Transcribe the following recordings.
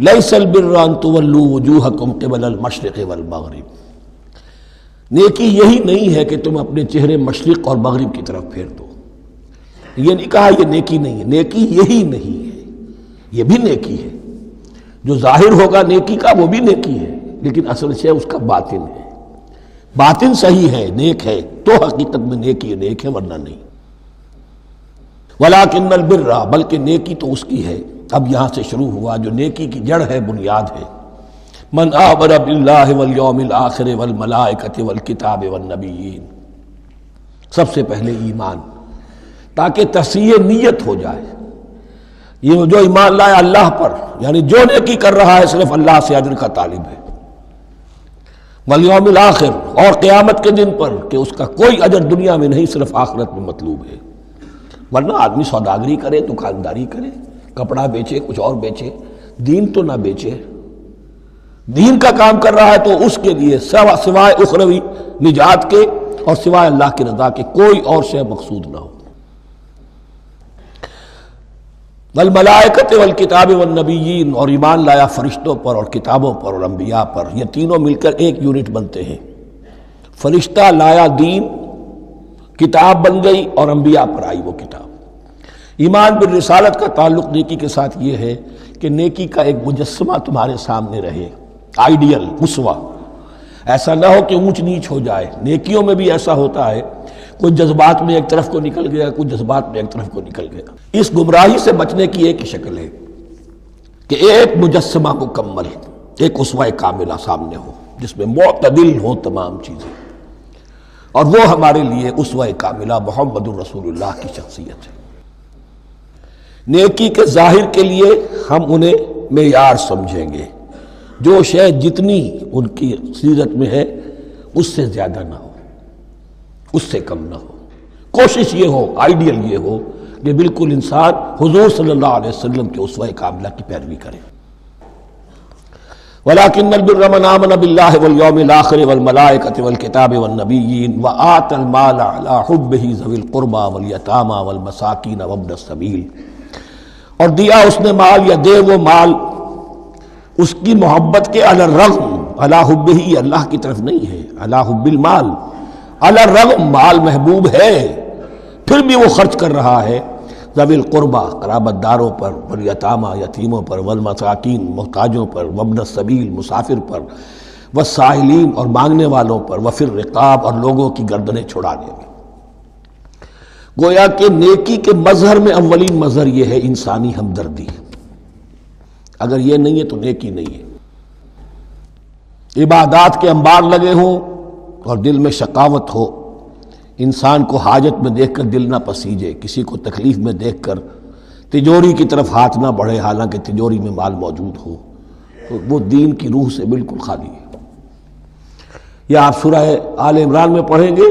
لیس البر ان تولوا وجوہکم قبل المشرق والمغرب، نیکی یہی نہیں ہے کہ تم اپنے چہرے مشرق اور مغرب کی طرف پھیر دو. یہ نہیں کہا یہ نیکی نہیں ہے، نیکی یہی نہیں ہے، یہ بھی نیکی ہے. جو ظاہر ہوگا نیکی کا وہ بھی نیکی ہے، لیکن اصل سے اس کا باطن ہے. باطن صحیح ہے، نیک ہے، تو حقیقت میں نیکی نیک ہے، ورنہ نہیں. وَلَٰكِنَّ الْبِرَّ، بلکہ نیکی تو اس کی ہے. اب یہاں سے شروع ہوا جو نیکی کی جڑ ہے، بنیاد ہے. من آمن باللہ والیوم الآخر والملائکۃ والکتاب والنبیین، سب سے پہلے ایمان، تاکہ تصحیح نیت ہو جائے. یہ جو ایمان لائے اللہ پر، یعنی جو نیکی کر رہا ہے صرف اللہ سے اجر کا طالب ہے. والیوم الآخر، اور قیامت کے دن پر کہ اس کا کوئی اجر دنیا میں نہیں، صرف آخرت میں مطلوب ہے. ورنہ آدمی سوداگری کرے، دکانداری کرے، کپڑا بیچے، کچھ اور بیچے، دین تو نہ بیچے. دین کا کام کر رہا ہے تو اس کے لیے سوائے اخروی نجات کے اور سوائے اللہ کی رضا کے کوئی اور شے مقصود نہ ہو. والملائکۃ والکتاب والنبیین، اور ایمان لایا فرشتوں پر اور کتابوں پر اور انبیاء پر. یہ تینوں مل کر ایک یونٹ بنتے ہیں. فرشتہ لایا دین، کتاب بن گئی، اور انبیاء پر آئی وہ کتاب. ایمان بالرسالت کا تعلق نیکی کے ساتھ یہ ہے کہ نیکی کا ایک مجسمہ تمہارے سامنے رہے، آئیڈیل، اسوہ. ایسا نہ ہو کہ اونچ نیچ ہو جائے. نیکیوں میں بھی ایسا ہوتا ہے، کچھ جذبات میں ایک طرف کو نکل گیا، کچھ جذبات میں ایک طرف کو نکل گیا. اس گمراہی سے بچنے کی ایک شکل ہے کہ ایک مجسمہ مکمل، ایک اسوہ کاملہ سامنے ہو جس میں معتدل ہو تمام چیزیں. اور وہ ہمارے لیے اسوہ کاملہ محمد الرسول اللہ کی شخصیت ہے. نیکی کے ظاہر کے لیے ہم انہیں معیار سمجھیں گے. جو شے جتنی ان کی سیرت میں ہے اس سے زیادہ نہ ہو، اس سے کم نہ ہو. کوشش یہ ہو، آئیڈیل یہ ہو کہ بالکل انسان حضور صلی اللہ علیہ وسلم کے اسوہ کاملہ کی پیروی کرے. وَلَٰكِنَّ الْبِرَّ مَنْ آمَنَ بِاللَّهِ وَالْيَوْمِ الْآخِرِ وَالْمَلَائِكَةِ وَالْكِتَابِ وَالنَّبِيِّينَ وَآتَى الْمَالَ عَلَىٰ حُبِّهِ ذَوِي الْقُرْبَىٰ وَالْيَتَامَىٰ وَالْمَسَاكِينَ وَابْنَ السَّبِيلِ، اور دیا اس نے مال یا دے وہ مال اس کی محبت کے علی الرغم، علی حبہ اللہ کی طرف نہیں ہے، علی حب المال، علی الرغم مال محبوب ہے پھر بھی وہ خرچ کر رہا ہے. ذوی القربہ قرابت داروں پر، والیتامہ یتیموں پر، والمساکین محتاجوں پر، وابن السبیل مسافر پر، والسائلین اور مانگنے والوں پر، وفی الرقاب اور لوگوں کی گردنیں چھڑانے میں. گویا کہ نیکی کے مظہر میں اولین مظہر یہ ہے انسانی ہمدردی. اگر یہ نہیں ہے تو نیکی نہیں ہے. عبادات کے انبار لگے ہوں اور دل میں شقاوت ہو، انسان کو حاجت میں دیکھ کر دل نہ پسیجے، کسی کو تکلیف میں دیکھ کر تجوری کی طرف ہاتھ نہ بڑھے حالانکہ تجوری میں مال موجود ہو، تو وہ دین کی روح سے بالکل خالی ہے. یا آپ سورہ آل عمران میں پڑھیں گے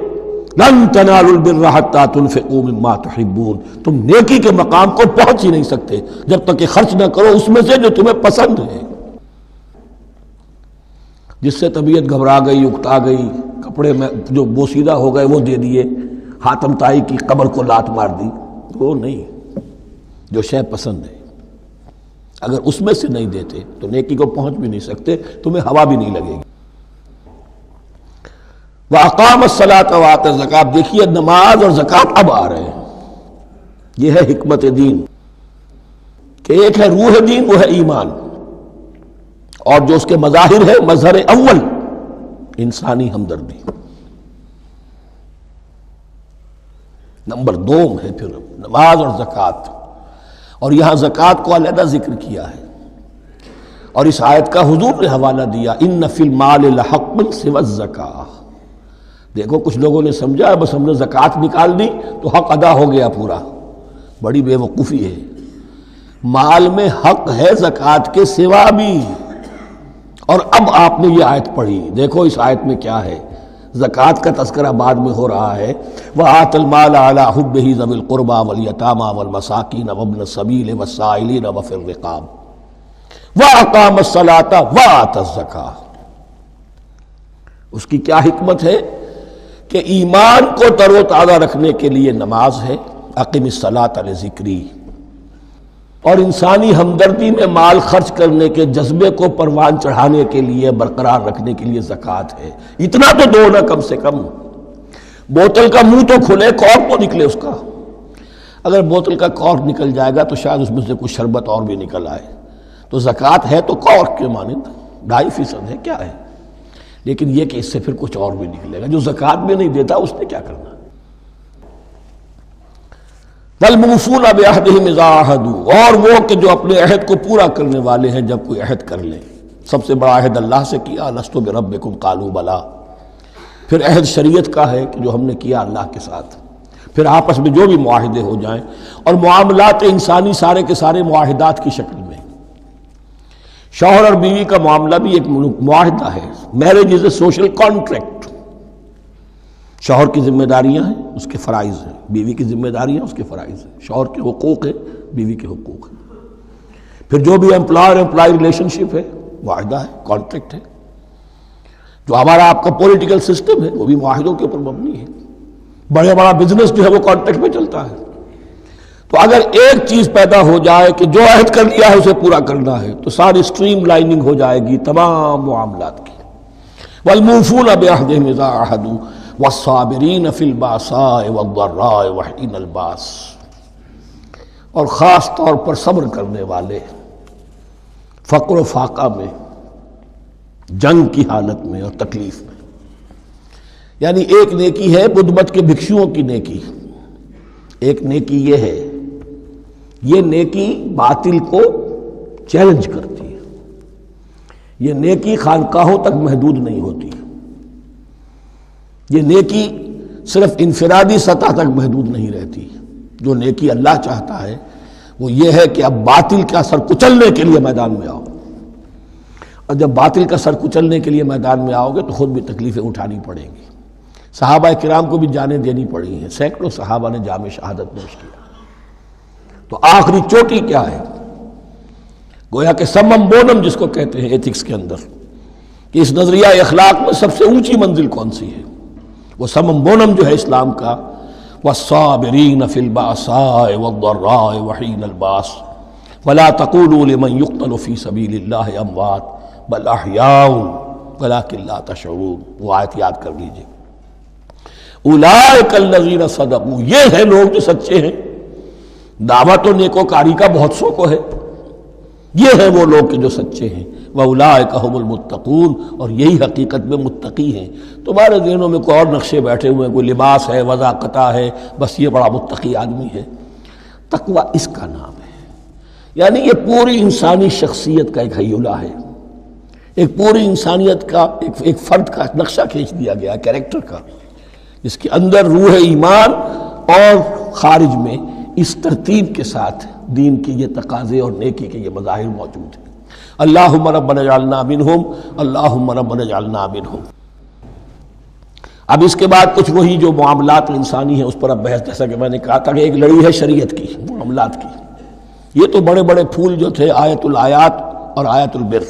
لن تنالوا البر حتى تنفقوا مما تحبون، تم نیکی کے مقام کو پہنچ ہی نہیں سکتے جب تک کہ خرچ نہ کرو اس میں سے جو تمہیں پسند ہے. جس سے طبیعت گھبرا گئی، اکتا گئی، کپڑے میں جو بوسیدہ ہو گئے وہ دے دیے، حاتم طائی کی قبر کو لات مار دی، وہ نہیں. جو شے پسند ہے اگر اس میں سے نہیں دیتے تو نیکی کو پہنچ بھی نہیں سکتے، تمہیں ہوا بھی نہیں لگے گی. وَأَقَامَ الصَّلَاةَ وَآتَى الزَّكَاةَ، دیکھیے نماز اور زکوٰۃ اب آ رہے ہیں. یہ ہے حکمت دین کہ ایک ہے روح دین، وہ ہے ایمان، اور جو اس کے مظاہر ہے مظہر اول انسانی ہمدردی، نمبر دوم ہے پھر نماز اور زکوٰۃ. اور یہاں زکوٰۃ کو علیحدہ ذکر کیا ہے اور اس آیت کا حضور نے حوالہ دیا ان فی المال لحق سوى الزکاۃ. دیکھو کچھ لوگوں نے سمجھا بس ہم نے زکوٰۃ نکال دی تو حق ادا ہو گیا پورا. بڑی بے وقوفی ہے. مال میں حق ہے زکوٰۃ کے سوا بھی. اور اب آپ نے یہ آیت پڑھی، دیکھو اس آیت میں کیا ہے. زکوٰۃ کا تذکرہ بعد میں ہو رہا ہے، وَآتَى الْمَالَ عَلَىٰ حُبِّهِ ذَوِي الْقُرْبَىٰ وَالْيَتَامَىٰ وَالْمَسَاكِينَ وَابْنَ السَّبِيلِ وَالسَّائِلِينَ وَفِي الرِّقَابِ وَأَقَامَ الصَّلَاةَ وَآتَى الزَّكَاةَ. اس کی کیا حکمت ہے کہ ایمان کو تر و تازہ رکھنے کے لیے نماز ہے. اقم الصلاۃ لذکری، اور انسانی ہمدردی میں مال خرچ کرنے کے جذبے کو پروان چڑھانے کے لیے برقرار رکھنے کے لیے زکوٰۃ ہے۔ اتنا تو دو نا کم سے کم، بوتل کا منہ تو کھلے، کارک تو نکلے اس کا۔ اگر بوتل کا کارک نکل جائے گا تو شاید اس میں سے کچھ شربت اور بھی نکل آئے، تو زکوٰۃ ہے تو کارک کے مانند 2.5% ہے، کیا ہے، لیکن یہ کہ اس سے پھر کچھ اور بھی نکلے گا۔ جو زکوٰۃ بھی نہیں دیتا اس نے کیا کرنا۔ وَالْمُوفُونَ بِعَهْدِهِمْ إِذَا عَاهَدُوا، اور وہ کہ جو اپنے عہد کو پورا کرنے والے ہیں جب کوئی عہد کر لیں۔ سب سے بڑا عہد اللہ سے کیا، لست بربکم قالوا بلا۔ پھر عہد شریعت کا ہے کہ جو ہم نے کیا اللہ کے ساتھ، پھر آپس میں جو بھی معاہدے ہو جائیں، اور معاملات انسانی سارے کے سارے معاہدات کی شکل میں۔ شوہر اور بیوی کا معاملہ بھی ایک معاہدہ ہے، marriage is a social contract. شوہر کی ذمہ داریاں ہیں، اس کے فرائض ہیں، بیوی کی ذمہ داریاں اس کے فرائض ہیں، شوہر کے حقوق ہیں، بیوی کے حقوق ہیں۔ پھر جو بھی امپلائر امپلائی ریلیشن شپ ہے، معاہدہ ہے، کانٹریکٹ ہے۔ جو ہمارا آپ کا پولیٹیکل سسٹم ہے وہ بھی معاہدوں کے اوپر مبنی ہے۔ بڑا بزنس جو ہے وہ کانٹریکٹ پہ چلتا ہے۔ تو اگر ایک چیز پیدا ہو جائے کہ جو عہد کر لیا ہے اسے پورا کرنا ہے، تو ساری اسٹریم لائننگ ہو جائے گی تمام معاملات کی۔ وَالْمُوفُونَ بِعَهْدِهِمْ إِذَا عَاهَدُوا وَالصَّابِرِينَ فِي الْبَأْسَاءِ وَالضَّرَّاءِ وَحِينَ الْبَأْسِ، اور خاص طور پر صبر کرنے والے فقر و فاقہ میں، جنگ کی حالت میں اور تکلیف میں۔ یعنی ایک نیکی ہے بدھ مت کے بھکشوؤں کی نیکی، ایک نیکی یہ ہے، یہ نیکی باطل کو چیلنج کرتی ہے، یہ نیکی خانقاہوں تک محدود نہیں ہوتی، یہ نیکی صرف انفرادی سطح تک محدود نہیں رہتی۔ جو نیکی اللہ چاہتا ہے وہ یہ ہے کہ اب باطل کا سر کچلنے کے لیے میدان میں آؤ، اور جب باطل کا سر کچلنے کے لیے میدان میں آؤ گے تو خود بھی تکلیفیں اٹھانی پڑیں گی۔ صحابہ کرام کو بھی جانیں دینی پڑی ہیں، سینکڑوں صحابہ نے جام شہادت نوش کیا۔ تو آخری چوٹی کیا ہے؟ گویا کہ سمم بونم جس کو کہتے ہیں ایتھکس کے اندر، کہ اس نظریہ اخلاق میں سب سے اونچی منزل کون سی ہے؟ وہ سمم بونم جو ہے اسلام کا، وَالصَّابِرِينَ فِي الْبَأْسَاءِ وَالضَّرَّاءِ وَحِينَ الْبَأْسِ وَلَا تَقُولُوا لِمَنْ يُقْتَلُ فِي سَبِيلِ اللَّهِ أَمْوَاتٌ بَلْ أَحْيَاءٌ وَلَكِنْ لَا تَشْعُرُونَ۔ وہ آیت یاد کر لیجئے، اولئک الذین صدقوا، یہ ہیں لوگ جو سچے ہیں۔ دعوت و نیکوکاری کا بہت سو کو ہے، یہ ہیں وہ لوگ کہ جو سچے ہیں۔ وَأُولَئِكَ هُمُ الْمُتَّقُونَ، اور یہی حقیقت میں متقی ہیں۔ تمہارے ذہنوں میں کوئی اور نقشے بیٹھے ہوئے ہیں، کوئی لباس ہے، وضاقتہ ہے، بس یہ بڑا متقی آدمی ہے۔ تقویٰ اس کا نام ہے، یعنی یہ پوری انسانی شخصیت کا ایک حیولہ ہے، ایک پوری انسانیت کا ایک فرد کا نقشہ کھینچ دیا گیا کیریکٹر کا، جس کے اندر روح ایمان اور خارج میں اس ترتیب کے ساتھ دین کی یہ تقاضے اور نیکی کے یہ مظاہر موجود ہیں۔ اللہم ربنا اجعلنا منہم، اللہم ربنا اجعلنا منہم۔ اب اس کے بعد کچھ وہی جو معاملات انسانی ہیں اس پر اب بحث، جیسا کہ میں نے کہا تھا کہ ایک لڑی ہے شریعت کی، معاملات کی۔ یہ تو بڑے بڑے پھول جو تھے، آیت الآیات اور آیت البر،